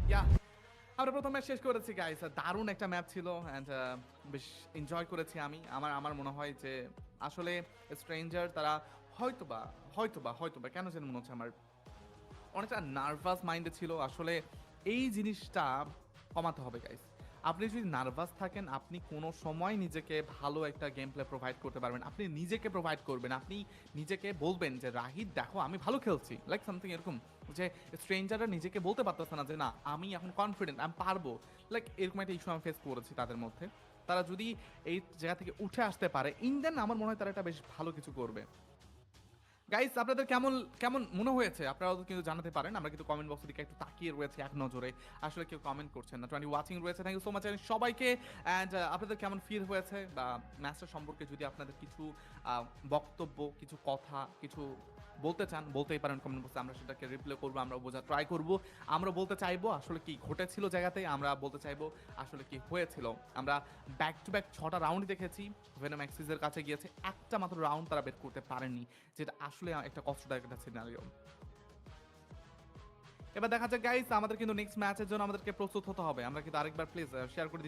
ইয়া আমরা প্রথম ম্যাচ শেষ করেছি গাইস। দারুণ একটা ম্যাচ ছিল অ্যান্ড বেশ এনজয় করেছি আমি। আমার মনে হয় যে আসলে স্ট্রেঞ্জার তারা হয়তোবা কেন যেন মনে হচ্ছে আমার অনেকটা নার্ভাস মাইন্ডে ছিল। আসলে এই জিনিসটা কমাতে হবে গাইস। আপনি যদি নার্ভাস থাকেন, আপনি কোনো সময় নিজেকে ভালো একটা গেম প্লে প্রোভাইড করতে পারবেন। আপনি নিজেকে প্রোভাইড করবেন। আপনি নিজেকে বলবেন যে, "রাহিদ দেখো আমি ভালো খেলছি।" লাইক সামথিং এরকম যে স্ট্রেঞ্জাররা নিজেকে বলতে পারতেছে না যে, "না, আমি এখন কনফিডেন্ট, আমি পারবো।" লাইক এরকম একটা ইস্যু আমি ফেস করেছি তাদের মধ্যে। তারা যদি এই জায়গা থেকে উঠে আসতে পারে, দেন আমার মনে হয় তারা একটা বেশ ভালো কিছু করবে। গাইস আপনাদের কেমন কেমন মনে হয়েছে? আপনারাও কিন্তু জানাতে পারেন। আমরা কিন্তু কমেন্ট বক্সের দিকে একটু তাকিয়ে রয়েছি এক নজরে। আসলে কেউ কমেন্ট করছেন না। 20 ওয়াচিং রয়েছে। থ্যাংক ইউ সো মাচ সবাইকে। অ্যান্ড আপনাদের কেমন ফিল হয়েছে বা ম্যাচটা সম্পর্কে যদি আপনাদের কিছু আ বক্তব্য, কিছু কথা, কিছু বলতে চান, বলতেই পারেন কমেন্ট বক্সে। আমরা সেটাকে রিপ্লাই করব। আমরা বোঝার ট্রাই করব। আমরা বলতে চাইবো আসলে কি ঘটেছিল জায়গাতে। আমরা বলতে চাইবো আসলে কি হয়েছিল। আমরা ব্যাক টু ব্যাক ৬ টা রাউন্ড দেখেছি। ভেনম এক্সিসের কাছে গিয়েছে। একটা মাত্র রাউন্ড তারা বের করতে পারেননি। যেটা আসলে একটা কষ্টদায়ক একটা সিনারিও। এবার দেখা যাক গাইস আমাদের কিন্তু নেক্সট ম্যাচের জন্য আমাদেরকে প্রস্তুত হতে হবে। আমরা কিন্তু আরেকবার প্লিজ শেয়ার করে দিতে